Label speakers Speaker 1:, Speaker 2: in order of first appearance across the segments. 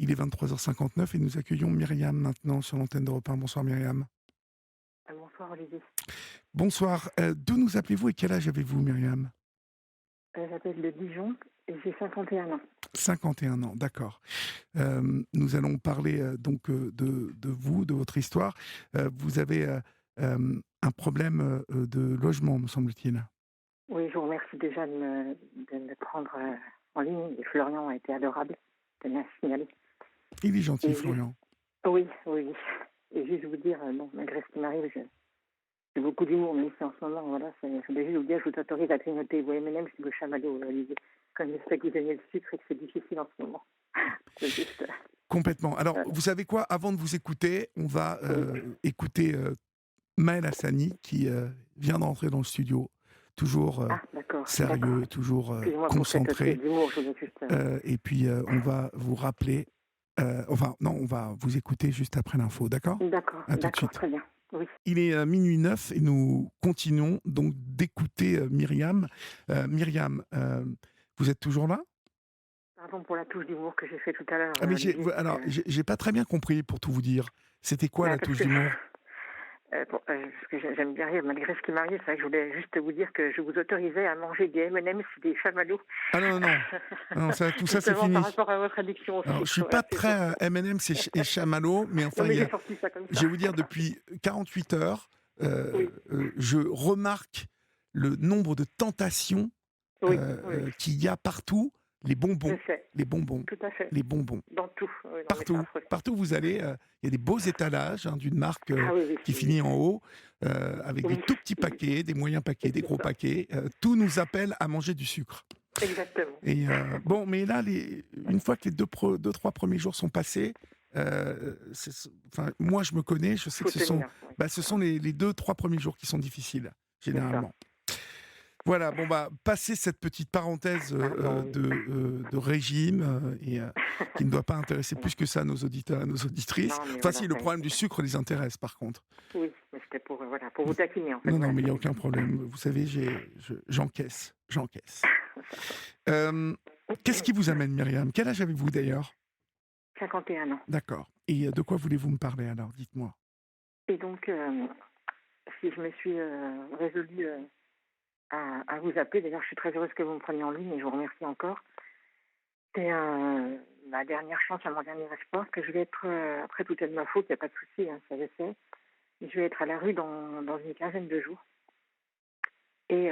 Speaker 1: Il est 23h59 et nous accueillons Myriam maintenant sur l'antenne d'Europe 1. Bonsoir Myriam.
Speaker 2: Bonsoir Olivier.
Speaker 1: Bonsoir. D'où nous appelez-vous et quel âge avez-vous Myriam?
Speaker 2: J'appelle de Dijon et j'ai 51 ans.
Speaker 1: 51 ans, d'accord. Nous allons parler de vous, de votre histoire. Vous avez un problème de logement, me semble-t-il.
Speaker 2: Oui, je vous remercie déjà de me prendre en ligne. Et Florian a été adorable de me signaler.
Speaker 1: Il est gentil,
Speaker 2: Et juste,
Speaker 1: Florian.
Speaker 2: oui, oui, oui. Et juste vous dire, bon, malgré ce qui m'arrive, j'ai beaucoup d'humour, mais ici en ce moment, voilà, je voulais juste vous dire, je vous autorise à grignoter vos M&M's si vous chamallow, Olivier. Comme je sais que vous aimez le sucre et que c'est difficile en ce moment. C'est juste,
Speaker 1: Complètement. Alors,
Speaker 2: voilà.
Speaker 1: vous savez quoi? Avant de vous écouter, on va
Speaker 2: Oui.
Speaker 1: écouter Maël Hassani qui vient d'entrer dans le studio. Toujours
Speaker 2: Ah, d'accord, d'accord.
Speaker 1: sérieux, toujours
Speaker 2: Excusez-moi pour cette crise
Speaker 1: concentré.
Speaker 2: d'humour, je voulais juste...
Speaker 1: Et puis, on va vous rappeler. Enfin, non, on va vous écouter juste après l'info, d'accord?
Speaker 2: D'accord,
Speaker 1: À tout de
Speaker 2: d'accord,
Speaker 1: suite.
Speaker 2: très bien. Oui.
Speaker 1: Il est minuit 9 et nous continuons donc d'écouter Myriam. Myriam, vous êtes toujours là?
Speaker 2: Pardon pour la touche d'humour que j'ai fait tout à l'heure,
Speaker 1: Ah, mais
Speaker 2: Olivier, parce que,
Speaker 1: alors, j'ai pas très bien compris pour tout vous dire. C'était quoi
Speaker 2: bah,
Speaker 1: la touche d'humour?
Speaker 2: parce que j'aime bien rire malgré ce qui m'arrive. C'est vrai que je voulais juste vous dire que je vous autorisais à manger des M&M's, des chamallows,
Speaker 1: Ah non, non, non. Ah non, ça, tout ça, c'est
Speaker 2: justement par
Speaker 1: fini.
Speaker 2: rapport à votre addiction au
Speaker 1: Alors, je suis
Speaker 2: sucre.
Speaker 1: pas
Speaker 2: Voilà, c'est
Speaker 1: très
Speaker 2: pour ça.
Speaker 1: M&M's et chamallow, mais
Speaker 2: Non,
Speaker 1: enfin,
Speaker 2: mais j'ai sorti ça comme
Speaker 1: je
Speaker 2: ça.
Speaker 1: vais vous dire, depuis 48 heures,
Speaker 2: Oui,
Speaker 1: je remarque le nombre de tentations
Speaker 2: oui, oui, oui.
Speaker 1: qu'il y a partout. Les
Speaker 2: Je
Speaker 1: bonbons,
Speaker 2: sais,
Speaker 1: les bonbons,
Speaker 2: tout à fait.
Speaker 1: les bonbons.
Speaker 2: Dans tout. Oui, non, mais c'est
Speaker 1: Partout,
Speaker 2: affreux.
Speaker 1: partout où vous allez, il y a des beaux étalages d'une marque
Speaker 2: Ah oui, oui,
Speaker 1: qui
Speaker 2: oui.
Speaker 1: finit en haut, avec des
Speaker 2: Oui,
Speaker 1: tout petits
Speaker 2: oui,
Speaker 1: paquets, des moyens paquets,
Speaker 2: oui,
Speaker 1: des
Speaker 2: c'est
Speaker 1: gros
Speaker 2: ça.
Speaker 1: paquets. Tout nous appelle à manger du sucre.
Speaker 2: Exactement.
Speaker 1: Et bon, mais là, une fois que les deux, trois premiers jours sont passés, enfin, moi je me connais, je sais que
Speaker 2: Faut tenir. Oui,
Speaker 1: ce sont les deux, trois premiers jours qui sont difficiles,
Speaker 2: c'est ça.
Speaker 1: généralement. Voilà, bon bah, passer cette petite parenthèse
Speaker 2: Pardon, oui.
Speaker 1: de régime et qui ne doit pas intéresser plus que ça nos auditeurs et nos auditrices.
Speaker 2: Non, mais
Speaker 1: Enfin
Speaker 2: voilà,
Speaker 1: si, le problème du sucre les intéresse par contre.
Speaker 2: oui, mais c'était pour, voilà, pour vous taquiner, en fait.
Speaker 1: Non, non,
Speaker 2: Voilà,
Speaker 1: mais il n'y a
Speaker 2: c'était
Speaker 1: aucun
Speaker 2: tout.
Speaker 1: problème. Vous savez, j'encaisse, j'encaisse. Euh, Qu'est-ce qui vous amène, Myriam? Quel âge avez-vous d'ailleurs?
Speaker 2: 51 ans.
Speaker 1: D'accord. Et de quoi voulez-vous me parler alors? Dites-moi.
Speaker 2: Et donc, si je me suis résolue à vous appeler, d'ailleurs, je suis très heureuse que vous me preniez en ligne et je vous remercie encore. C'est ma dernière chance, à mon dernier espoir, que je vais être, après tout est de ma faute, il n'y a pas de souci, hein, ça je sais. Je vais être à la rue dans une quinzaine de jours. Et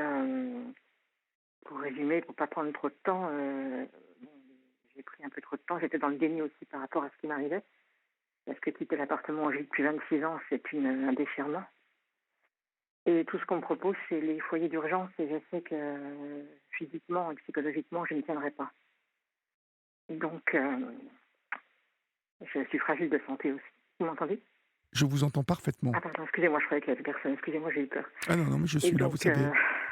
Speaker 2: pour résumer, pour pas prendre trop de temps, bon, j'ai pris un peu trop de temps. J'étais dans le déni aussi par rapport à ce qui m'arrivait. Parce que quitter l'appartement où j'ai depuis 26 ans, c'est un déchirement. Et tout ce qu'on me propose, c'est les foyers d'urgence. Et je sais que physiquement et psychologiquement, je ne tiendrai pas. Donc, je suis fragile de santé aussi. Vous m'entendez?
Speaker 1: Je vous entends parfaitement.
Speaker 2: Ah pardon, excusez-moi, je croyais qu'il y avait personne. Excusez-moi, j'ai eu peur.
Speaker 1: Ah non, non, mais je
Speaker 2: Et
Speaker 1: suis là, vous
Speaker 2: donc,
Speaker 1: savez.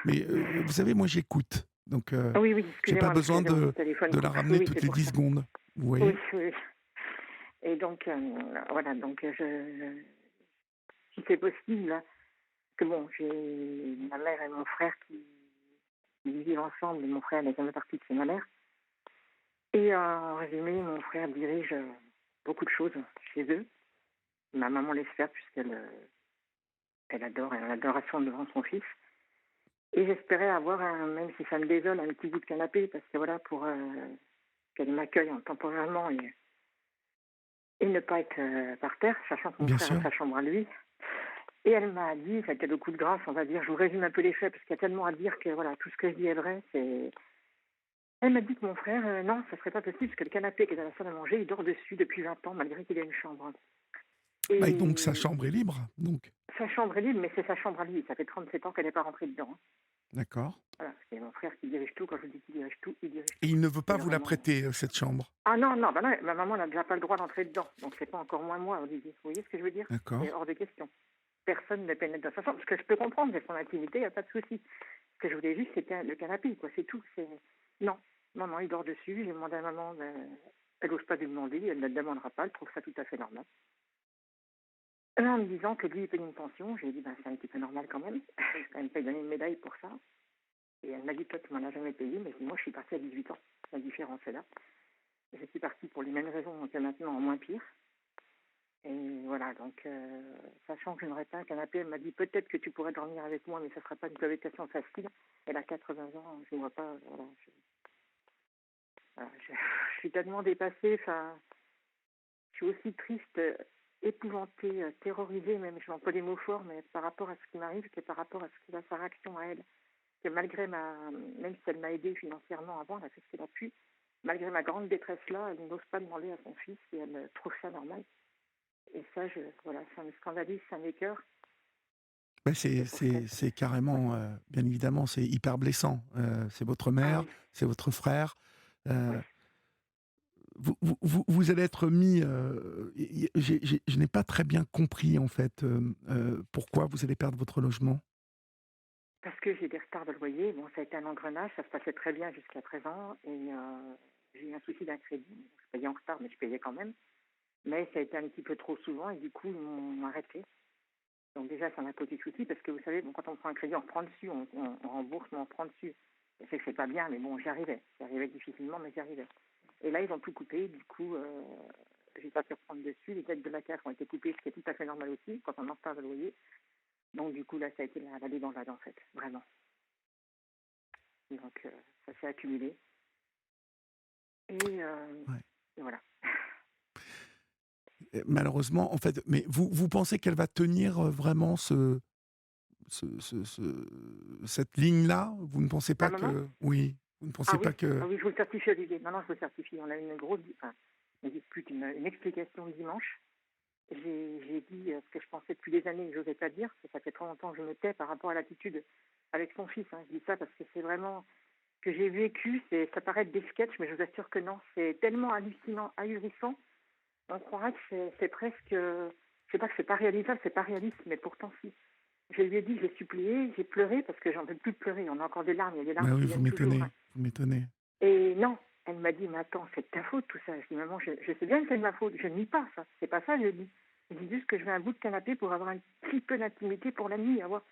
Speaker 1: Mais vous savez, moi j'écoute. Donc,
Speaker 2: oui, oui,
Speaker 1: j'ai pas
Speaker 2: excusez-moi, parce
Speaker 1: besoin
Speaker 2: que mon téléphone
Speaker 1: de la
Speaker 2: coupe. Oui,
Speaker 1: ramener
Speaker 2: oui,
Speaker 1: toutes
Speaker 2: c'est
Speaker 1: les
Speaker 2: pour
Speaker 1: 10
Speaker 2: ça.
Speaker 1: secondes. Vous
Speaker 2: Oui,
Speaker 1: voyez?
Speaker 2: oui. Et donc, voilà, donc si c'est possible, que bon, j'ai ma mère et mon frère qui vivent ensemble, et mon frère n'est jamais parti de chez ma mère. Et en résumé, mon frère dirige beaucoup de choses chez eux. Ma maman laisse faire puisqu'elle elle adore, elle a l'adoration devant son fils. Et j'espérais avoir, même si ça me désole, un petit bout de canapé, parce que voilà, pour qu'elle m'accueille temporairement et ne pas être par terre, sachant que mon
Speaker 1: Bien
Speaker 2: frère a
Speaker 1: sûr.
Speaker 2: sa chambre à lui. Et elle m'a dit, ça a été le coup de grâce, on va dire, je vous résume un peu les faits, parce qu'il y a tellement à dire que voilà, tout ce que je dis est vrai. Elle m'a dit que mon frère, non, ça serait pas possible, parce que le canapé qui est dans la salle à manger, il dort dessus depuis 20 ans, malgré qu'il a une chambre.
Speaker 1: Bah, et donc sa
Speaker 2: Et
Speaker 1: chambre est libre. Donc,
Speaker 2: sa chambre est libre, mais c'est sa chambre à lui. Ça fait 37 ans qu'elle n'est pas rentrée dedans, hein.
Speaker 1: d'accord.
Speaker 2: Voilà, c'est mon frère qui dirige tout. Quand je dis qu'il dirige tout, il dirige
Speaker 1: Et
Speaker 2: tout.
Speaker 1: il ne veut pas
Speaker 2: C'est
Speaker 1: vous la
Speaker 2: vraiment...
Speaker 1: prêter, cette chambre.
Speaker 2: Ah non, non, bah non, ma maman n'a déjà pas le droit d'entrer dedans. Donc c'est pas encore moins moi, Olivier. Vous voyez ce que je veux dire?
Speaker 1: D'accord.
Speaker 2: C'est hors de question. Personne ne pénètre dans sa chambre. Ce que je peux comprendre, c'est son intimité, il n'y a pas de souci. Ce que je voulais juste, c'était le canapé, quoi, c'est tout. Non, non, non, il dort dessus. J'ai demandé à maman, elle n'ose pas lui demander, elle ne le demandera pas, elle trouve ça tout à fait normal. En me disant que lui, il paye une pension, j'ai dit, ben, c'est un petit peu normal quand même. Je vais quand même pas lui donner une médaille pour ça. Et elle m'a dit, toi, tu m'en as jamais payé, mais moi, je suis partie à 18 ans. La différence est là. Je suis partie pour les mêmes raisons que maintenant, en moins pire. Et voilà, donc, sachant que je n'aurais pas un canapé, elle m'a dit peut-être que tu pourrais dormir avec moi, mais ça ne sera pas une cohabitation facile. Elle a 80 ans, je ne vois pas. Voilà, voilà, je suis tellement dépassée. Enfin, je suis aussi triste, épouvantée, terrorisée, même. Je n'emploie des mots forts, mais par rapport à ce qui m'arrive, que par rapport à ce qui va sa réaction à elle. Que malgré même si elle m'a aidée financièrement avant, elle a fait ce qu'elle a pu, malgré ma grande détresse là, elle n'ose pas demander à son fils et elle trouve ça normal. Et ça, voilà, ça me scandalise, ça m'écoeure.
Speaker 1: Ben,
Speaker 2: C'est pour ça que...
Speaker 1: c'est
Speaker 2: Ouais.
Speaker 1: carrément, bien évidemment, c'est hyper blessant. C'est votre
Speaker 2: Ah
Speaker 1: mère,
Speaker 2: oui,
Speaker 1: c'est votre frère. Euh,
Speaker 2: oui.
Speaker 1: vous allez être mis. Je n'ai pas très bien compris, en fait, pourquoi vous allez perdre votre logement.
Speaker 2: Parce que j'ai des retards de loyer. Bon, ça a été un engrenage, ça se passait très bien jusqu'à présent. Et j'ai eu un souci d'un crédit. Je payais en retard, mais je payais quand même. Mais ça a été un petit peu trop souvent et du coup, ils m'ont arrêté. Donc déjà, ça m'a posé souci parce que vous savez, bon, quand on prend un crédit, on reprend dessus, on rembourse, mais on prend dessus. Je sais que c'est pas bien, mais bon, j'y arrivais. J'y arrivais difficilement, mais j'y arrivais. Et là, ils ont tout coupé. Du coup, j'ai pas pu reprendre dessus. Les dettes de la CAF ont été coupées, ce qui est tout à fait normal aussi quand on est en retard de loyer. Donc du coup, là, ça a été la débandade en fait, vraiment. Donc ça s'est accumulé. Et,
Speaker 1: Ouais.
Speaker 2: et voilà.
Speaker 1: Malheureusement, en fait, mais vous pensez qu'elle va tenir vraiment cette ligne-là? Vous ne pensez
Speaker 2: Ma
Speaker 1: pas
Speaker 2: maman.
Speaker 1: que... Oui, vous ne
Speaker 2: Ah
Speaker 1: pensez
Speaker 2: oui,
Speaker 1: pas que...
Speaker 2: ah oui, je vous le certifie, Olivier. Non, non, je vous le certifie. On a eu une dispute, une explication dimanche. J'ai dit ce que je pensais depuis des années et que je n'osais pas dire, parce que ça fait trop longtemps que je me tais par rapport à l'attitude avec son fils. Hein. Je dis ça parce que c'est vraiment ce que j'ai vécu. Ça paraît être des sketchs, mais je vous assure que non. C'est tellement hallucinant, ahurissant. On croirait que c'est presque... je sais pas que c'est pas réalisable, c'est pas réaliste, mais pourtant si. Je lui ai dit, j'ai supplié, j'ai pleuré parce que j'en veux plus pleurer. On a encore des larmes, il y a des larmes
Speaker 1: Ben oui,
Speaker 2: qui viennent toujours. Hein.
Speaker 1: vous m'étonnez.
Speaker 2: Et non, elle m'a dit, mais attends, c'est de ta faute tout ça. Je dis, maman, je sais bien que c'est de ma faute. Je ne nie pas ça. C'est pas ça, je dis. Je dis juste que je veux un bout de canapé pour avoir un petit peu d'intimité pour la nuit. Avoir...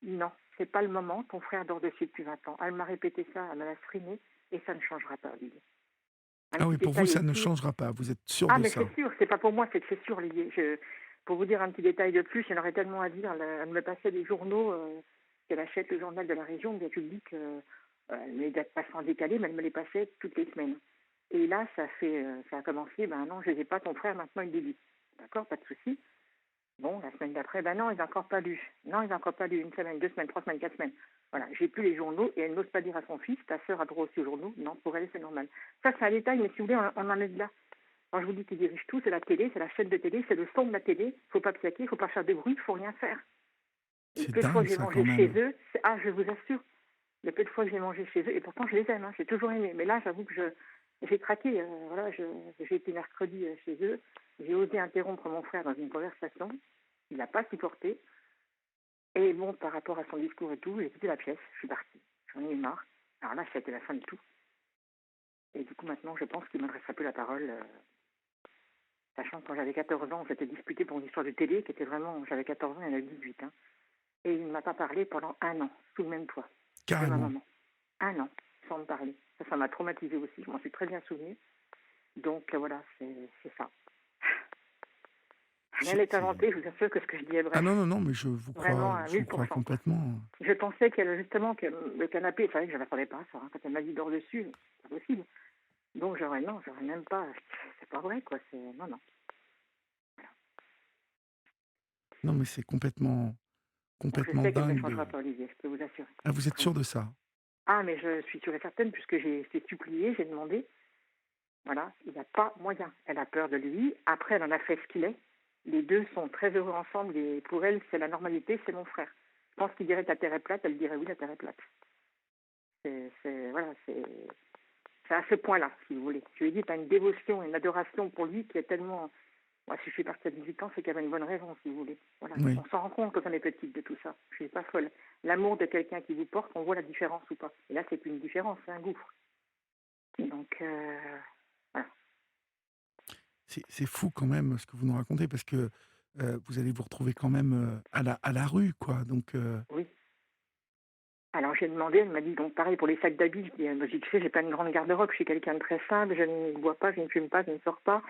Speaker 2: Non, c'est pas le moment. Ton frère dort dessus depuis 20 ans. Elle m'a répété ça, elle m'a freiné et ça ne changera pas, Olivier. Un
Speaker 1: Ah
Speaker 2: petit
Speaker 1: oui, pour vous,
Speaker 2: détail
Speaker 1: ça ne
Speaker 2: aussi.
Speaker 1: changera pas. Vous êtes sûr
Speaker 2: Ah,
Speaker 1: de
Speaker 2: mais
Speaker 1: ça?
Speaker 2: c'est sûr, c'est pas pour moi, c'est que c'est sûr, Olivier. Pour vous dire un petit détail de plus, il y en aurait tellement à dire. Elle me passait des journaux qu'elle achète le journal de la région, bien public, les dates passent en décalé, mais elle me les passait toutes les semaines. Et là, ça a commencé, ben non, je les ai pas, ton frère, maintenant il les lit. D'accord, pas de souci. Bon, la semaine d'après, ben non, il n'a encore pas lu. Non, il n'a encore pas lu. Une semaine, 2 semaines, 3 semaines, 4 semaines. Voilà, j'ai plus les journaux et elle n'ose pas dire à son fils, ta sœur a droit aussi aux journaux. Non, pour elle, c'est normal. Ça, c'est un détail, mais si vous voulez, on en est de là. Quand je vous dis qu'il dirige tout, c'est la télé, c'est la chaîne de télé, c'est le son de la télé. Il faut pas piaquer, il faut pas faire de bruit, il faut rien faire. Le
Speaker 1: C'est
Speaker 2: peu de fois
Speaker 1: dingue,
Speaker 2: que j'ai
Speaker 1: ça,
Speaker 2: mangé
Speaker 1: quand
Speaker 2: chez
Speaker 1: même.
Speaker 2: eux, je vous assure, le peu de fois que j'ai mangé chez eux, et pourtant je les aime, hein, j'ai toujours aimé. Mais là, j'avoue que j'ai craqué. Voilà, j'ai été mercredi chez eux, j'ai osé interrompre mon frère dans une conversation, il n'a pas supporté. Et bon, par rapport à son discours et tout, j'ai quitté la pièce, je suis partie. J'en ai eu marre. Alors là, ça a été la fin de tout. Et du coup, maintenant, je pense qu'il m'adresserait plus la parole. Sachant que quand j'avais 14 ans, on s'était disputé pour une histoire de télé qui était vraiment... J'avais 14 ans, il y en avait 18. Hein. Et il ne m'a pas parlé pendant 1 an, sous le même toit, de ma
Speaker 1: Carrément.
Speaker 2: maman. 1 an, sans me parler. Ça m'a traumatisée aussi, je m'en suis très bien souvenue. Donc voilà, c'est ça. Rien
Speaker 1: C'est,
Speaker 2: n'est
Speaker 1: c'est-
Speaker 2: inventé, je vous assure que ce que je dis est
Speaker 1: Ah
Speaker 2: vrai.
Speaker 1: non, non, non, mais
Speaker 2: Vraiment à
Speaker 1: je vous
Speaker 2: mille pour
Speaker 1: crois
Speaker 2: cent quoi.
Speaker 1: complètement.
Speaker 2: Je pensais qu'elle, justement, que le canapé, c'est vrai que je ne l'attendais pas, ça. Hein. Quand elle m'a dit dors dessus, c'est pas possible. Donc non, j'aurais même pas... C'est pas vrai, quoi. Non, non.
Speaker 1: Non, mais c'est
Speaker 2: Donc je
Speaker 1: complètement
Speaker 2: sais que ça ne
Speaker 1: dingue
Speaker 2: changera
Speaker 1: de...
Speaker 2: pas, Olivier, je peux vous assurer.
Speaker 1: Ah, vous êtes sûr
Speaker 2: Vraiment.
Speaker 1: de ça?
Speaker 2: Ah, mais je suis sûre et certaine, puisque j'ai supplié, j'ai demandé. Voilà, il n'y a pas moyen. Elle a peur de lui. Après, elle en a fait ce qu'il est. Les deux sont très heureux ensemble et pour elle, c'est la normalité, c'est mon frère. Je pense qu'il dirait ta terre est plate, elle dirait oui, la terre est plate. Voilà, c'est à ce point-là, si vous voulez. Je lui ai dit, tu as une dévotion, une adoration pour lui qui est tellement... Moi, si je suis partie à 18 ans, c'est qu'il y avait une bonne raison, si vous voulez. Voilà.
Speaker 1: Oui.
Speaker 2: On s'en rend compte quand on est petite de tout ça. Je suis pas folle. L'amour de quelqu'un qui vous porte, on voit la différence ou pas. Et là, c'est plus une différence, c'est un gouffre. Donc, voilà.
Speaker 1: C'est fou quand même ce que vous nous racontez, parce que vous allez vous retrouver quand même à la rue, quoi. Donc,
Speaker 2: Oui. Alors j'ai demandé, elle m'a dit, donc pareil pour les sacs d'habits, je dis, tu sais, j'ai pas une grande garde-robe, je suis quelqu'un de très simple, je ne bois pas, je ne fume pas, je ne sors pas.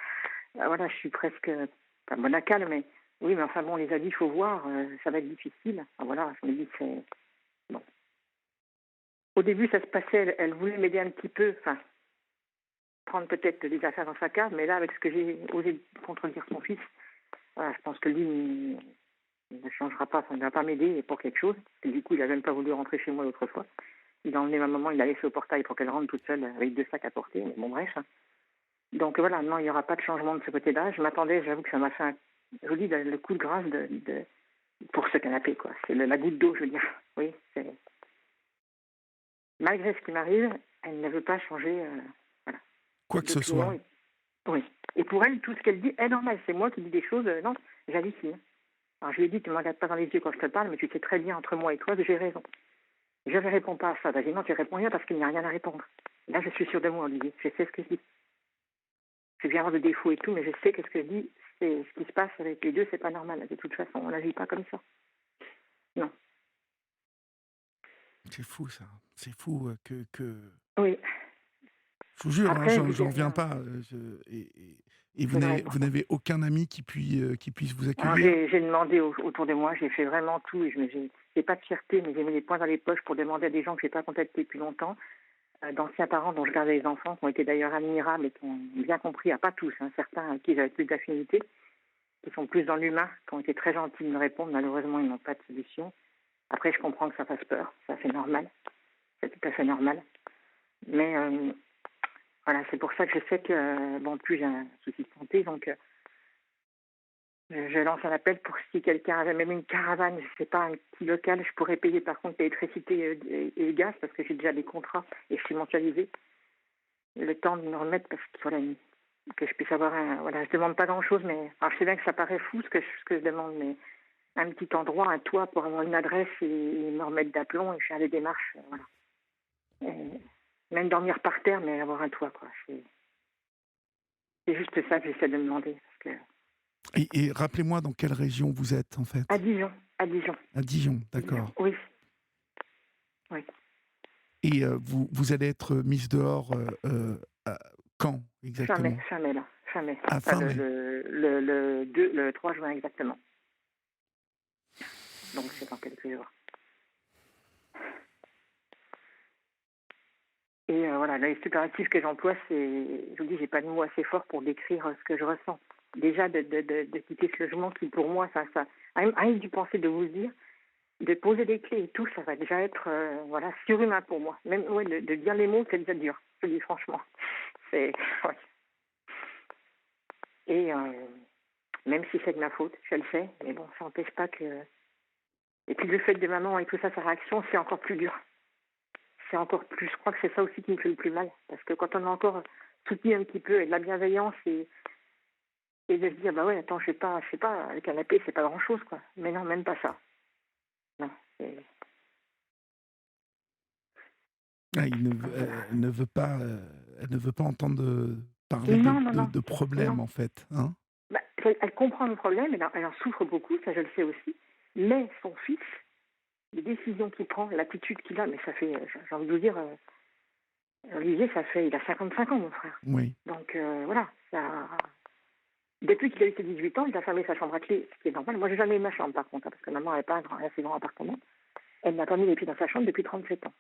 Speaker 2: Voilà, je suis presque, pas monacale, mais oui, mais enfin bon, les habits, il faut voir, ça va être difficile. Voilà, je me dis que c'est... Bon. Au début, ça se passait, elle voulait m'aider un petit peu, enfin, prendre peut-être des affaires dans sa cave, mais là, avec ce que j'ai osé contredire son fils, voilà, je pense que lui il ne changera pas, ça ne va pas m'aider pour quelque chose. Et du coup, il n'a même pas voulu rentrer chez moi l'autre fois. Il a emmené ma maman, il l'a laissé au portail pour qu'elle rentre toute seule avec 2 sacs à porter, mais bon, bref. Donc voilà, non, il n'y aura pas de changement de ce côté-là. Je m'attendais, j'avoue que ça m'a fait un joli le coup de grâce pour ce canapé, quoi. C'est la goutte d'eau, je veux dire. Oui, c'est... Malgré ce qui m'arrive, elle ne veut pas changer voilà,
Speaker 1: Quoi que ce soit.
Speaker 2: d'opinion. Oui. Et pour elle, tout ce qu'elle dit est normal. C'est moi qui dis des choses, non, j'hallucine. Alors je lui ai dit, tu ne me regardes pas dans les yeux quand je te parle, mais tu sais très bien entre moi et toi que j'ai raison. Je ne réponds pas à ça. Vas-y, non, tu réponds rien parce qu'il n'y a rien à répondre. Là, je suis sûre de moi, Olivier. Je sais ce que je dis. Je viens avoir de défauts et tout, mais je sais que ce que je dis, c'est ce qui se passe avec les deux, c'est pas normal. De toute façon, on n'agit pas comme ça. Non.
Speaker 1: C'est fou ça. C'est fou que...
Speaker 2: Oui.
Speaker 1: Je vous jure, hein,
Speaker 2: Après, je
Speaker 1: j'en
Speaker 2: dis
Speaker 1: reviens
Speaker 2: rien.
Speaker 1: pas. Et
Speaker 2: Je ne
Speaker 1: vous
Speaker 2: réponds pas.
Speaker 1: n'avez aucun ami qui puisse vous
Speaker 2: Alors,
Speaker 1: accueillir?
Speaker 2: j'ai demandé autour de moi, j'ai fait vraiment tout et j'ai pas de fierté, mais j'ai mis les poings dans les poches pour demander à des gens que je n'ai pas contactés depuis longtemps, d'anciens parents dont je gardais les enfants, qui ont été d'ailleurs admirables et qui ont bien compris, pas tous, hein, certains à qui j'avais plus d'affinité, qui sont plus dans l'humain, qui ont été très gentils de me répondre. Malheureusement, ils n'ont pas de solution. Après, je comprends que ça fasse peur, ça c'est normal, c'est tout à fait normal. Mais voilà, c'est pour ça que je sais que, bon, plus j'ai un souci de santé, donc je lance un appel pour si quelqu'un avait même une caravane, je sais pas, un petit local, je pourrais payer par contre l'électricité et le gaz parce que j'ai déjà des contrats et je suis mensualisée. Le temps de me remettre parce que voilà, que je puisse avoir un, voilà, je demande pas grand chose, mais alors je sais bien que ça paraît fou ce que je demande, mais un petit endroit, un toit pour avoir une adresse et me remettre d'aplomb et faire les démarches, voilà. Et même dormir par terre, mais avoir un toit, quoi. C'est juste ça que j'essaie de me demander. Parce que...
Speaker 1: Et rappelez-moi dans quelle région vous êtes en
Speaker 2: À
Speaker 1: fait?
Speaker 2: Dijon, à Dijon.
Speaker 1: À Dijon,
Speaker 2: Dijon.
Speaker 1: d'accord.
Speaker 2: Oui, oui.
Speaker 1: Et vous allez être mise dehors quand exactement?
Speaker 2: Fin mai, là. Fin mai.
Speaker 1: À
Speaker 2: Enfin,
Speaker 1: fin mai.
Speaker 2: le 3 juin exactement. Donc c'est dans quelques jours. Et voilà, les superlatifs que j'emploie, c'est, je vous dis, j'ai pas de mots assez forts pour décrire ce que je ressens. Déjà de quitter ce logement qui pour moi, ça rien que du penser de vous le dire, de poser des clés et tout, ça va déjà être voilà, surhumain pour moi. Même ouais, de dire les mots, c'est déjà dur. Je le dis franchement. C'est ouais. Et même si c'est de ma faute, je le sais, mais bon, ça n'empêche pas que. Et puis le fait de maman et tout ça, sa réaction, c'est encore plus dur. C'est encore plus. Je crois que c'est ça aussi qui me fait le plus mal, parce que quand on a encore soutenu un petit peu et de la bienveillance et de se dire bah ouais, attends, je sais pas, le canapé, c'est pas grand chose quoi. Mais non, même pas ça. Non.
Speaker 1: Ah, elle ne veut pas, elle ne veut pas entendre parler
Speaker 2: Non, non, non,
Speaker 1: de
Speaker 2: non.
Speaker 1: problèmes en fait, hein?
Speaker 2: Bah, elle comprend le problème, elle en souffre beaucoup, ça je le sais aussi. Mais son fils, les décisions qu'il prend, l'attitude qu'il a, mais ça fait, j'ai envie de vous dire, Olivier, il a 55 ans, mon frère.
Speaker 1: Oui.
Speaker 2: Donc voilà, ça. Depuis qu'il a eu ses 18 ans, il a fermé sa chambre à clé, ce qui est normal. Moi, j'ai jamais eu ma chambre, par contre, parce que maman n'avait pas un assez grand appartement. Elle n'a pas mis les pieds dans sa chambre depuis 37 ans.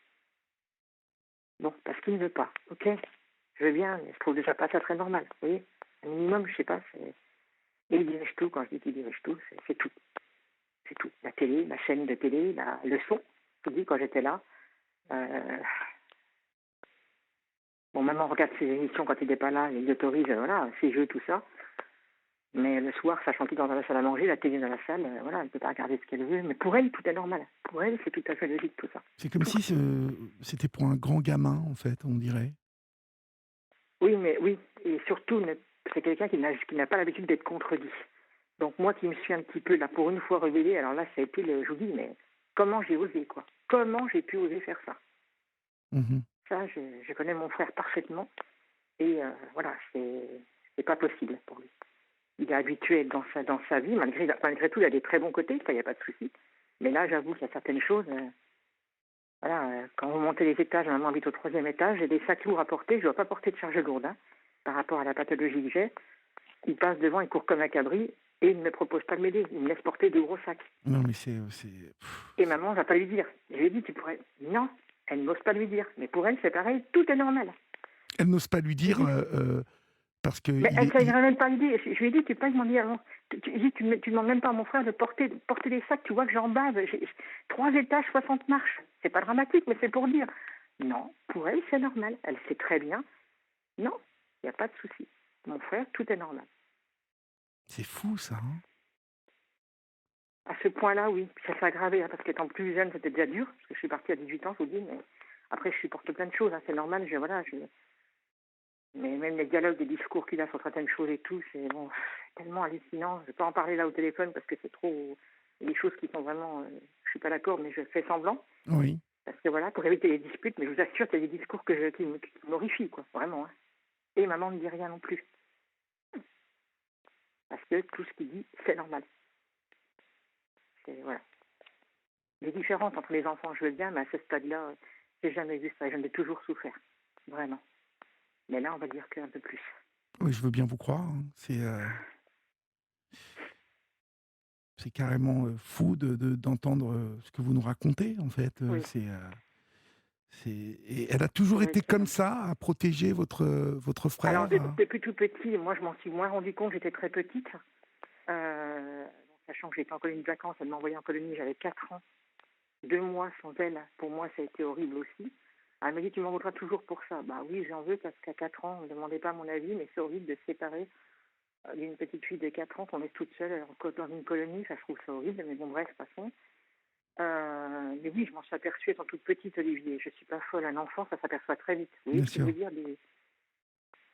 Speaker 2: Bon, parce qu'il ne veut pas. Ok, je veux bien, mais je trouve déjà pas ça très normal. Vous voyez, un minimum, je sais pas, c'est. Et il dirige tout. Quand je dis qu'il dirige tout, c'est tout. C'est tout. La télé, la chaîne de télé, le son. Je vous dis, quand j'étais là, euh, bon, maman regarde ses émissions quand il n'est pas là, il autorise, voilà, ses jeux, tout ça. Mais le soir, sachant qu'il est dans la salle à manger, la télé dans la salle, voilà, elle ne peut pas regarder ce qu'elle veut. Mais pour elle, tout est normal. Pour elle, c'est tout à fait logique, tout ça.
Speaker 1: C'est comme
Speaker 2: Tout.
Speaker 1: si c'était pour un grand gamin en fait, on dirait.
Speaker 2: Oui, mais oui. Et surtout, c'est quelqu'un qui n'a pas l'habitude d'être contredit. Donc moi qui me suis un petit peu, là, pour une fois révélée, alors là, ça a été, je vous dis, mais comment j'ai osé, quoi. Comment j'ai pu oser faire ça?
Speaker 1: Mhm.
Speaker 2: Ça, je connais mon frère parfaitement. Et voilà, c'est pas possible pour lui. Il est habitué à être dans sa vie, malgré tout, il a des très bons côtés, ça, il n'y a pas de souci. Mais là, j'avoue qu'il y a certaines choses, Voilà, quand vous montez les étages, maman habite au troisième étage, j'ai des sacs lourds à porter, je ne dois pas porter de charge lourde, hein, par rapport à la pathologie que j'ai. Il passe devant, il court comme un cabri, et il ne me propose pas de m'aider, il me laisse porter de gros sacs.
Speaker 1: Non, mais
Speaker 2: Et maman ne va pas lui dire. Je lui ai dit, tu pourrais... Non, elle n'ose pas lui dire. Mais pour elle, c'est pareil, tout est normal.
Speaker 1: elle n'ose pas lui
Speaker 2: Je lui
Speaker 1: dire
Speaker 2: ai dit,
Speaker 1: parce que
Speaker 2: mais elle ne savait même pas lui dire. Je lui ai dit, tu peux pas demander avant. Tu demandes même pas à mon frère de porter des sacs, tu vois que j'en bave. J'ai 3 étages, 60 marches. C'est pas dramatique, mais c'est pour dire. Non, pour elle, c'est normal. Elle sait très bien. Non, il n'y a pas de souci. Mon frère, tout est normal.
Speaker 1: c'est fou ça. Hein.
Speaker 2: À ce point-là, oui. Puis ça s'est aggravé, hein, parce qu'étant plus jeune, c'était déjà dur. Parce que je suis partie à 18 ans, je vous dis, mais après, je supporte plein de choses. Hein, c'est normal. Mais même les dialogues, les discours qu'il a sur certaines choses et tout, c'est bon, tellement hallucinant. Je ne vais pas en parler là au téléphone parce que c'est trop. Il y a des choses qui sont vraiment. Je suis pas d'accord, mais je fais semblant.
Speaker 1: Oui.
Speaker 2: Parce que voilà, pour éviter les disputes, mais je vous assure qu'il y a des discours qui m'horrifient, quoi, vraiment. Hein. Et maman ne dit rien non plus. Parce que tout ce qu'il dit, c'est normal. Voilà. Les différences entre les enfants, je veux bien, mais à ce stade-là, j'ai jamais vu ça. J'en ai toujours souffert. Vraiment. Mais là, on va dire qu'un peu plus.
Speaker 1: Oui, je veux bien vous croire. Hein. C'est carrément fou d'entendre ce que vous nous racontez, en fait.
Speaker 2: Oui.
Speaker 1: Et elle a toujours
Speaker 2: Oui,
Speaker 1: été
Speaker 2: c'est
Speaker 1: comme
Speaker 2: vrai.
Speaker 1: ça, à protéger votre
Speaker 2: Alors,
Speaker 1: frère.
Speaker 2: depuis tout petit, moi, je m'en suis moins rendu compte, j'étais très petite. Euh, Sachant que j'étais en colonie de vacances, elle m'a envoyée en colonie, j'avais 4 ans. 2 mois sans elle, pour moi, ça a été horrible aussi. Elle m'a dit, tu m'en voudras toujours pour ça. Bah oui, j'en veux parce qu'à 4 ans, on ne demandait pas mon avis, mais c'est horrible de se séparer d'une petite fille de 4 ans qu'on laisse toute seule dans une colonie. Ça, je trouve ça horrible, mais bon, bref, passons. Mais oui, je m'en suis aperçue étant toute petite, Olivier. Je suis pas folle. Un enfant, ça s'aperçoit très vite. Vous
Speaker 1: Bien
Speaker 2: voyez ce que je
Speaker 1: sûr.
Speaker 2: veux dire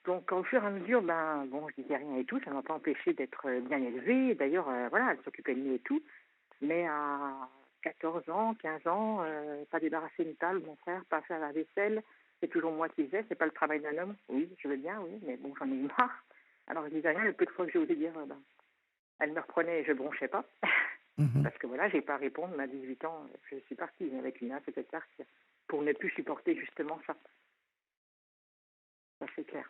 Speaker 2: Donc, au fur et à mesure, ben, bon, je disais rien et tout. Ça ne m'a pas empêché d'être bien élevée. D'ailleurs, voilà, elle s'occupait de nous et tout. Mais à 14 ans, 15 ans, pas débarrasser une table, mon frère, pas faire la vaisselle. C'est toujours moi qui faisais. C'est pas le travail d'un homme. Oui, je veux bien, oui. Mais bon, j'en ai eu marre. Alors, je disais rien. Le peu de fois que j'ai osé dire, ben, elle me reprenait et je bronchais pas.
Speaker 1: Mhm.
Speaker 2: Parce que voilà, j'ai pas à répondre, mais à 18 ans, je suis partie avec une c'était clair, pour ne plus supporter justement ça. Ça, c'est clair.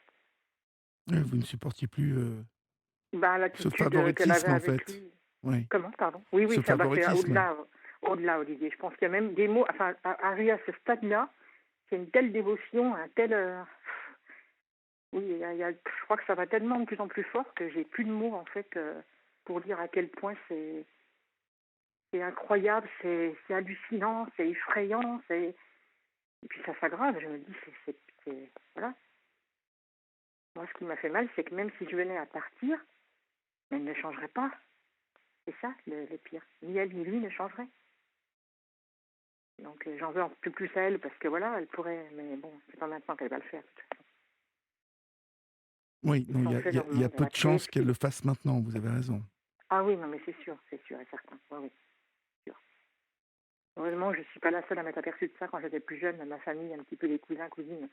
Speaker 1: Vous ne supportiez plus
Speaker 2: Bah,
Speaker 1: ce
Speaker 2: l'attitude qu'elle avait
Speaker 1: favoritisme, en
Speaker 2: avec
Speaker 1: fait.
Speaker 2: lui.
Speaker 1: Oui.
Speaker 2: Comment, pardon? Oui,
Speaker 1: Ce
Speaker 2: oui, ça, bah, c'est
Speaker 1: favoritisme.
Speaker 2: au-delà, Olivier. Je pense qu'il y a même des mots, enfin, arrivé à ce stade-là, c'est une telle dévotion, un tel. Oui, je crois que ça va tellement de plus en plus fort que j'ai plus de mots, en fait, pour dire à quel point c'est incroyable, c'est hallucinant, c'est effrayant, et puis ça s'aggrave. Je me dis, voilà. Moi, ce qui m'a fait mal, c'est que même si je venais à partir, elle ne changerait pas. C'est ça le pire. Ni elle ni lui ne changeraient. Donc j'en veux un peu plus à elle parce que voilà, elle pourrait, mais bon, c'est pas maintenant qu'elle va le faire. De toute façon.
Speaker 1: Oui,
Speaker 2: Ils
Speaker 1: non,
Speaker 2: sont fait leur
Speaker 1: il y a
Speaker 2: monde, elle
Speaker 1: peu
Speaker 2: a
Speaker 1: de
Speaker 2: créé
Speaker 1: chances
Speaker 2: ce
Speaker 1: qu'elle
Speaker 2: qu'ils...
Speaker 1: le fasse maintenant, vous avez raison.
Speaker 2: Ah oui, non, mais c'est sûr et certain. Oui, oui, sûr. Heureusement, je ne suis pas la seule à m'être aperçue de ça quand j'étais plus jeune. Ma famille, un petit peu les cousins, cousines,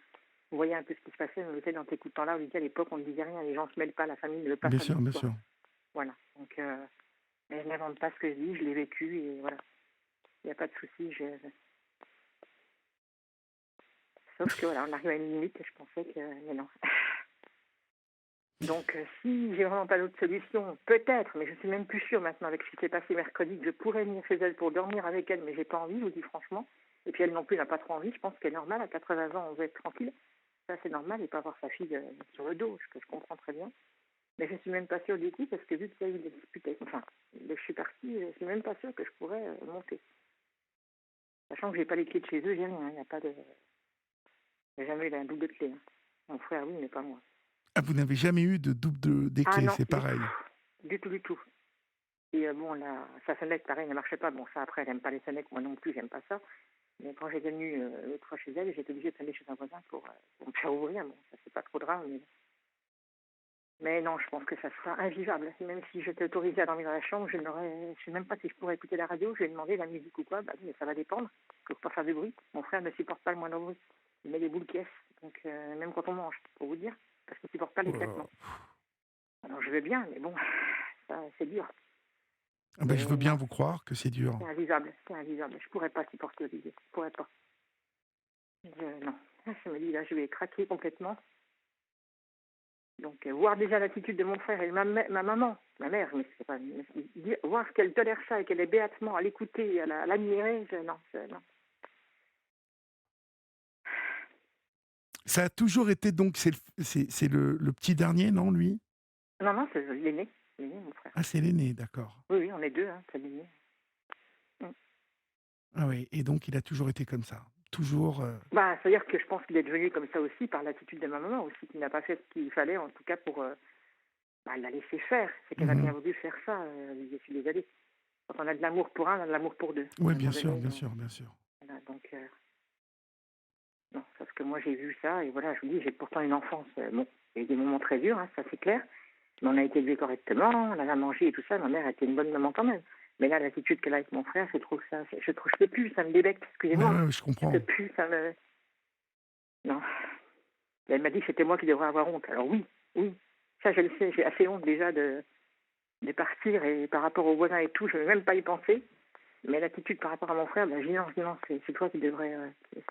Speaker 2: vous voyez un peu ce qui se passait. Mais peut-être dans t'écoutant-là, on disait à l'époque, on ne disait rien, les gens ne se mêlent pas, la famille ne veut pas
Speaker 1: Bien sûr,
Speaker 2: savoir
Speaker 1: bien
Speaker 2: quoi.
Speaker 1: sûr.
Speaker 2: Voilà. Donc, mais je n'invente pas ce que je dis, je l'ai vécu et voilà. Il n'y a pas de souci. Sauf que voilà, on arrive à une limite et je pensais que... Mais non. Donc si j'ai vraiment pas d'autre solution, peut-être, mais je suis même plus sûre maintenant avec ce qui s'est passé mercredi que je pourrais venir chez elle pour dormir avec elle, mais j'ai pas envie, je vous dis franchement. Et puis elle non plus n'a pas trop envie, je pense qu'elle est normale, à 80 ans on veut être tranquille. Ça c'est normal et pas avoir sa fille sur le dos, ce que je comprends très bien. Mais je suis même pas sûre du coup parce que vu qu'il y a eu des disputes, enfin, je suis partie, je suis même pas sûre que je pourrais monter. Sachant que j'ai pas les clés de chez eux, j'ai rien, il n'y a pas de... J'ai jamais eu un double de clé. Hein. Mon frère oui, mais pas moi.
Speaker 1: Ah, vous n'avez jamais eu de double des
Speaker 2: Ah
Speaker 1: clés,
Speaker 2: non,
Speaker 1: c'est
Speaker 2: du tout.
Speaker 1: pareil.
Speaker 2: Du tout, du tout. Et bon, sa sonnette, pareil, ne marchait pas. Bon, ça, après, elle n'aime pas les sonnettes, moi non plus, j'aime pas ça. Mais quand j'étais venue l'autre fois chez elle, j'étais obligée de sonner chez un voisin pour me faire ouvrir. Bon, ça, c'est pas trop grave. Mais non, je pense que ça sera invivable. Même si j'étais autorisée à dormir dans la chambre, je sais même pas si je pourrais écouter la radio. Je vais demander la musique ou quoi. Bah oui, mais ça va dépendre. Je peux pas faire de bruit. Mon frère ne supporte pas le moindre bruit. Il met des boules caisses. Donc, même quand on mange, pour vous dire. Parce qu'il supporte pas
Speaker 1: Oh
Speaker 2: les
Speaker 1: là là.
Speaker 2: claquements. Alors, je veux bien, mais bon, ça, c'est dur.
Speaker 1: Ah ben, je veux
Speaker 2: Et
Speaker 1: bien
Speaker 2: non,
Speaker 1: vous croire que c'est dur.
Speaker 2: c'est invivable, c'est invivable. Je pourrais pas supporter l'idée. Je pourrais pas. Non. Ah, je me dis, là, je vais craquer complètement. Donc, voir déjà l'attitude de mon frère et ma maman, ma mère, mais c'est pas, mais voir qu'elle tolère ça et qu'elle est béatement à l'écouter, et à l'admirer, non, non.
Speaker 1: Ça a toujours été donc, c'est le petit dernier, non, lui?
Speaker 2: Non, non, c'est l'aîné, mon frère.
Speaker 1: Ah, c'est l'aîné, d'accord.
Speaker 2: Oui, oui, on est deux, hein, c'est l'aîné. Mm.
Speaker 1: Ah oui, et donc il a toujours été comme ça. Toujours.
Speaker 2: Bah, c'est-à-dire que je pense qu'il est devenu comme ça aussi par l'attitude de ma maman aussi, qui n'a pas fait ce qu'il fallait, en tout cas pour la laisser faire. C'est qu'elle a bien
Speaker 1: Mhm.
Speaker 2: voulu faire ça, je suis désolée. Quand on a de l'amour pour un, on a de l'amour pour deux. À
Speaker 1: Oui,
Speaker 2: un moment
Speaker 1: bien sûr,
Speaker 2: donné,
Speaker 1: bien sûr, bien sûr.
Speaker 2: voilà, donc, non, parce que moi j'ai vu ça, et voilà, je vous dis, j'ai pourtant une enfance, bon, il y a eu des moments très durs, hein, ça c'est clair, mais on a été élevés correctement, on a mangé et tout ça, ma mère a été une bonne maman quand même. Mais là, l'attitude qu'elle a avec mon frère, je trouve ça, je peux plus, ça me débecte,
Speaker 1: Ouais,
Speaker 2: excusez-moi,
Speaker 1: ouais, je
Speaker 2: je peux
Speaker 1: comprends.
Speaker 2: plus, ça me... Non. Elle m'a dit que c'était moi qui devrais avoir honte. Alors oui, oui, ça je le sais, j'ai assez honte déjà de partir, et par rapport aux voisins et tout, je ne vais même pas y penser. Mais l'attitude par rapport à mon frère, ben, je dis non, c'est toi qui devrais,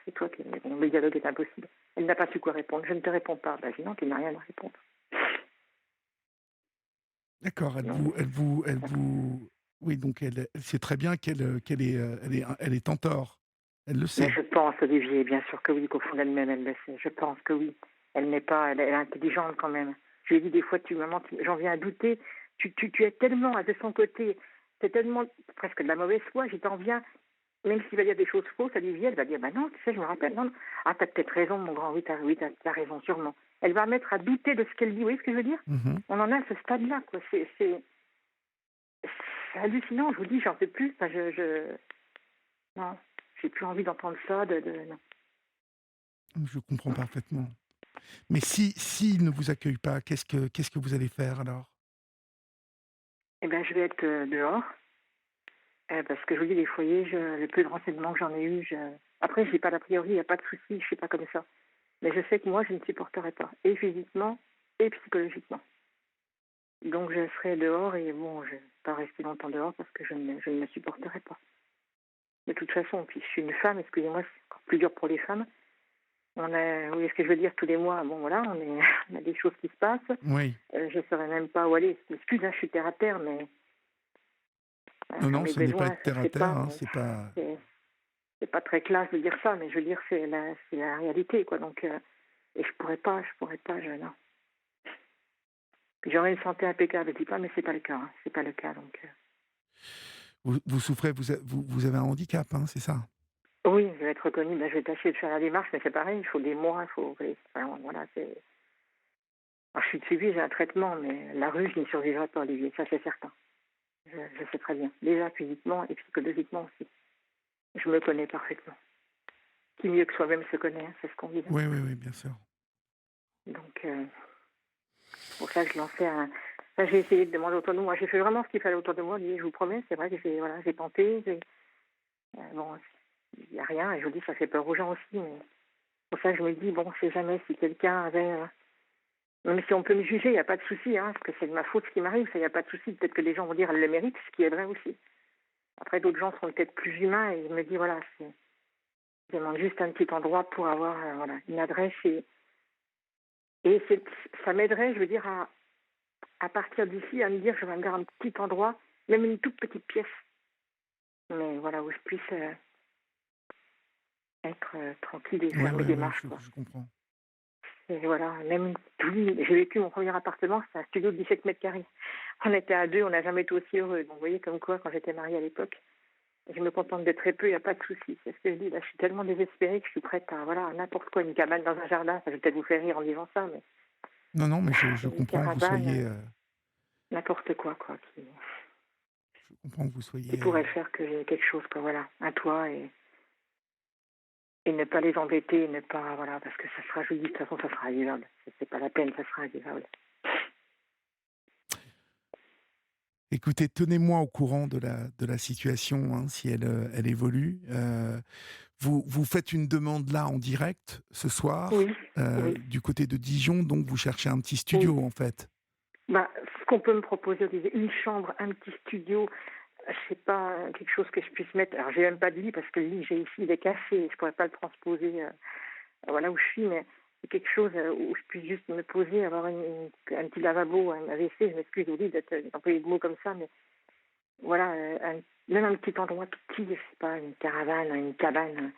Speaker 2: c'est toi qui, bon, le dialogue est impossible. Elle n'a pas su quoi répondre, je ne te réponds pas. Ben, je dis non, tu n'as rien à répondre.
Speaker 1: D'accord,
Speaker 2: Non,
Speaker 1: oui, donc elle sait très bien qu'elle est en tort. Elle le
Speaker 2: mais
Speaker 1: sait.
Speaker 2: je pense, Olivier, bien sûr que oui, qu'au fond d'elle-même, elle le sait. Je pense que oui. Elle n'est pas, elle est intelligente quand même. Je lui ai dit des fois, maman, j'en viens à douter. Tu es tellement de son côté, c'est tellement presque de la mauvaise foi, j'y t'en viens. Même s'il va dire des choses fausses, Olivier, elle va dire, bah non, tu sais, je me rappelle, non, non. Ah, t'as peut-être raison, mon grand, t'as raison, sûrement. Elle va mettre à douter de ce qu'elle dit, vous voyez ce que je veux dire?
Speaker 1: Mhm.
Speaker 2: On en a à ce stade-là, quoi. C'est hallucinant, je vous dis, j'en peux plus. Enfin, non, j'ai plus envie d'entendre ça, non.
Speaker 1: Je comprends parfaitement. Mais si s'il ne vous accueille pas, qu'est-ce que vous allez faire alors?
Speaker 2: Eh ben, je vais être dehors, parce que je vous dis, les foyers, le peu de renseignements que j'en ai eu, après, j'ai pas d'a priori, il n'y a pas de souci, je suis pas comme ça. Mais je sais que moi, je ne supporterai pas, et physiquement, et psychologiquement. Donc je serai dehors, et bon, je ne vais pas rester longtemps dehors parce que je ne me supporterai pas. De toute façon, puis je suis une femme, excusez-moi, c'est encore plus dur pour les femmes. On a, vous voyez ce que je veux dire, tous les mois, bon voilà, on a des choses qui se passent.
Speaker 1: Oui.
Speaker 2: Je ne saurais même pas où aller. Excuse, hein, je suis terre à terre, mais
Speaker 1: Non,
Speaker 2: dans
Speaker 1: non,
Speaker 2: mes
Speaker 1: ce n'est pas
Speaker 2: besoins,
Speaker 1: être
Speaker 2: ça
Speaker 1: terre
Speaker 2: se
Speaker 1: à
Speaker 2: fait
Speaker 1: terre,
Speaker 2: pas.
Speaker 1: hein,
Speaker 2: Mais
Speaker 1: c'est pas.
Speaker 2: c'est pas très classe de dire ça, mais je veux dire, c'est la réalité, quoi. Donc, et je pourrais pas, non. Puis j'aurais une santé impeccable, je dis pas, mais c'est pas le cas, hein, c'est pas le cas, donc.
Speaker 1: Vous souffrez, vous avez un handicap, hein, c'est ça?
Speaker 2: Oui, je vais être reconnue, ben, je vais tâcher de faire la démarche, mais c'est pareil, il faut des mois, il faut... Enfin, voilà, c'est... Alors, je suis suivie, j'ai un traitement, mais la rue, je n'y survivrai pas, Olivier, ça c'est certain. Je sais très bien, déjà physiquement et psychologiquement aussi. Je me connais parfaitement. Qui mieux que soi-même se connaît, hein, c'est ce qu'on dit.
Speaker 1: Oui, oui, oui, bien sûr.
Speaker 2: Donc, c'est pour ça que je lançais un... Enfin, j'ai essayé de demander autour de moi. J'ai fait vraiment ce qu'il fallait autour de moi, Olivier, je vous promets. C'est vrai que j'ai tenté. Bon, il n'y a rien, et je vous dis, ça fait peur aux gens aussi, mais pour ça, je me dis, bon, c'est jamais si quelqu'un avait... même si on peut me juger, il n'y a pas de souci, hein, parce que c'est de ma faute ce qui m'arrive, ça, il n'y a pas de souci. Peut-être que les gens vont dire, elle le mérite, ce qui est vrai aussi. Après, d'autres gens seront peut-être plus humains, et je me dis, voilà, je demande juste un petit endroit pour avoir voilà, une adresse, et ça m'aiderait, je veux dire, à partir d'ici, à me dire, je vais me faire un petit endroit, même une toute petite pièce, mais voilà, où je puisse être tranquille et
Speaker 1: Oui,
Speaker 2: faire mes
Speaker 1: oui, oui,
Speaker 2: démarches, quoi.
Speaker 1: je comprends.
Speaker 2: Et voilà, même j'ai vécu mon premier appartement, c'est un studio de 17 mètres carrés. On était à deux, on n'a jamais été aussi heureux. Donc, vous voyez, comme quoi, quand j'étais mariée à l'époque, je me contente de très peu, il n'y a pas de souci. C'est ce que je dis. Là, je suis tellement désespérée que je suis prête à, voilà, à n'importe quoi, une cabane dans un jardin. Ça, je vais peut-être vous faire rire en disant ça, mais
Speaker 1: Non, non, mais je
Speaker 2: une
Speaker 1: comprends que vous soyez,
Speaker 2: caravane, n'importe quoi, quoi.
Speaker 1: je comprends que vous
Speaker 2: Qui
Speaker 1: soyez.
Speaker 2: pourrait faire que j'ai quelque chose, quoi, voilà, un toit, et ne pas les embêter, ne pas, voilà, parce que ça sera, je vous dis, de toute façon, ça sera invivable. C'est pas la peine, ça sera invivable.
Speaker 1: Écoutez, tenez-moi au courant de la situation, hein, si elle évolue. Vous faites une demande là en direct ce soir,
Speaker 2: Oui, oui,
Speaker 1: du côté de Dijon, donc vous cherchez un petit
Speaker 2: oui.
Speaker 1: studio en fait.
Speaker 2: Bah, ce qu'on peut me proposer, une chambre, un petit studio, je sais pas, quelque chose que je puisse mettre. Alors, j'ai même pas de lit parce que le lit que j'ai ici, il est cassé. Je pourrais pas le transposer voilà où je suis, mais c'est quelque chose où je puisse juste me poser, avoir un petit lavabo, un WC. Je m'excuse au lit d'employer le mot comme ça, mais voilà, même un petit endroit petit, je sais pas, une caravane, une cabane,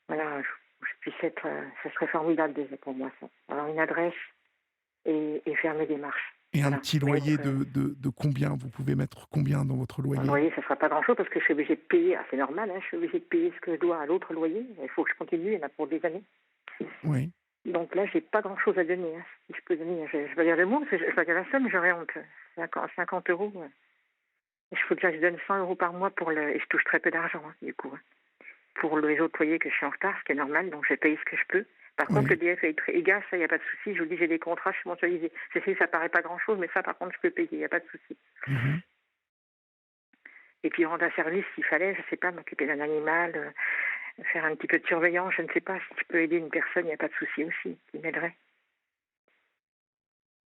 Speaker 2: voilà, où je puisse être, ça serait formidable déjà pour moi, ça. Alors, une adresse et faire mes démarches.
Speaker 1: Et un
Speaker 2: Voilà.
Speaker 1: petit
Speaker 2: Mais
Speaker 1: loyer de combien? Vous pouvez mettre combien dans votre
Speaker 2: un
Speaker 1: loyer?
Speaker 2: loyer, ça ne sera pas grand-chose parce que je suis obligée de payer. Ah, c'est normal, hein, je suis obligée de payer ce que je dois à l'autre loyer. Il faut que je continue, il y en a pour des années.
Speaker 1: Oui.
Speaker 2: Donc là, j'ai pas grand-chose à donner. Hein. Si je peux donner, je vais dire le mot, parce que je vais dire la somme, j'aurais honte. 50 euros. Ouais. Il faut que je donne 100 euros par mois pour le. Et je touche très peu d'argent, hein, du coup. Hein. Pour les autres loyers que je suis en retard, ce qui est normal, donc je vais payer ce que je peux. Par contre,
Speaker 1: Oui.
Speaker 2: le DF est très gaz, ça, il n'y a pas de souci. Je vous dis, j'ai des contrats, je suis mensualisée. Je sais que ça paraît pas grand-chose, mais ça, par contre, je peux payer, il n'y a pas de souci.
Speaker 1: Mhm.
Speaker 2: Et puis rendre un service s'il fallait, je sais pas, m'occuper d'un animal, faire un petit peu de surveillance, je ne sais pas, si je peux aider une personne, il n'y a pas de souci aussi, qui m'aiderait.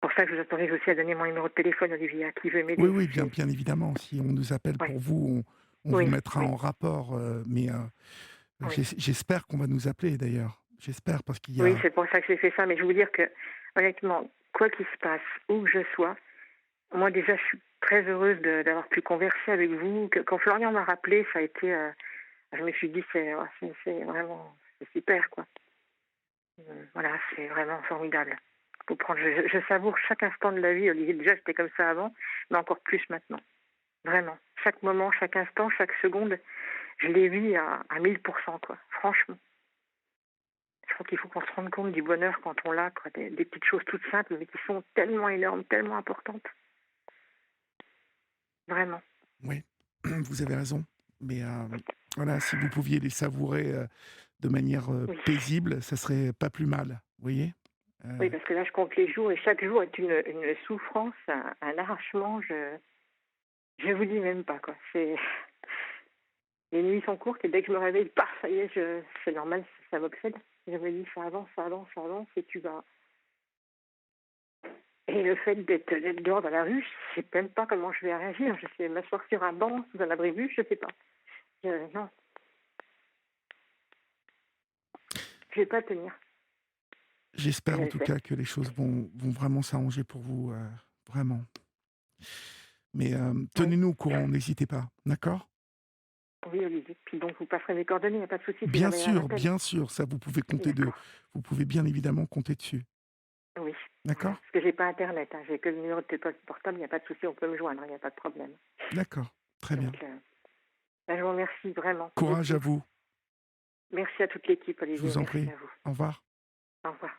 Speaker 2: Pour ça que je vous autorise aussi à donner mon numéro de téléphone, Olivia, qui veut
Speaker 1: Oui,
Speaker 2: m'aider.
Speaker 1: oui, bien évidemment. Si on nous appelle
Speaker 2: Ouais.
Speaker 1: pour vous, on vous
Speaker 2: Oui,
Speaker 1: mettra
Speaker 2: oui,
Speaker 1: en rapport. Mais
Speaker 2: oui.
Speaker 1: j'espère qu'on va nous appeler d'ailleurs. J'espère parce qu'il y
Speaker 2: Oui,
Speaker 1: a.
Speaker 2: c'est pour ça que j'ai fait ça, mais je veux vous dire que, honnêtement, quoi qu'il se passe, où que je sois, moi déjà, je suis très heureuse d'avoir pu converser avec vous. Quand Florian m'a rappelé, ça a été, je me suis dit, c'est vraiment, c'est super, quoi. Voilà, c'est vraiment formidable. Faut prendre, je savoure chaque instant de la vie, Olivier. Déjà, j'étais comme ça avant, mais encore plus maintenant. Vraiment. Chaque moment, chaque instant, chaque seconde, je les vis à 1000%, quoi. Franchement. Je crois qu'il faut qu'on se rende compte du bonheur quand on l'a, quoi. Des petites choses toutes simples, mais qui sont tellement énormes, tellement importantes. Vraiment.
Speaker 1: Oui, vous avez raison. Mais voilà, si vous pouviez les savourer de manière
Speaker 2: Oui.
Speaker 1: paisible, ça serait pas plus mal. Vous voyez.
Speaker 2: Oui, parce que là, je compte les jours et chaque jour est une souffrance, un arrachement. Je vous dis même pas, quoi. Les nuits sont courtes et dès que je me réveille, paf, ça y est, c'est normal, ça m'obsède. Je me dis, ça avance, ça avance, ça avance, et tu vas. Et le fait d'être dehors dans la rue, je sais même pas comment je vais réagir. Je sais m'asseoir sur un banc, sous un abribus, je sais pas. Non, je vais pas tenir. Je
Speaker 1: J'espère en
Speaker 2: le
Speaker 1: tout
Speaker 2: sais.
Speaker 1: cas que les choses vont vraiment s'arranger pour vous, vraiment. Mais
Speaker 2: Oui,
Speaker 1: tenez-nous au courant, n'hésitez pas, d'accord?
Speaker 2: oui, Olivier. Puis donc, vous passerez mes coordonnées, il n'y a pas de souci si jamais il y a un appel.
Speaker 1: Bien sûr, ça vous pouvez
Speaker 2: D'accord.
Speaker 1: vous pouvez bien évidemment compter dessus,
Speaker 2: Oui. Voilà.
Speaker 1: d'accord?
Speaker 2: Parce que j'ai pas Internet, hein. J'ai que le numéro de téléphone portable, il n'y a pas de souci, on peut me joindre, il n'y a pas de problème.
Speaker 1: D'accord, très bien.
Speaker 2: Donc, ben, je vous remercie vraiment
Speaker 1: Courage à
Speaker 2: beaucoup.
Speaker 1: vous,
Speaker 2: Merci à toute l'équipe,
Speaker 1: je
Speaker 2: Olivier.
Speaker 1: vous en
Speaker 2: Merci
Speaker 1: prie.
Speaker 2: à vous.
Speaker 1: Au revoir.
Speaker 2: Au revoir.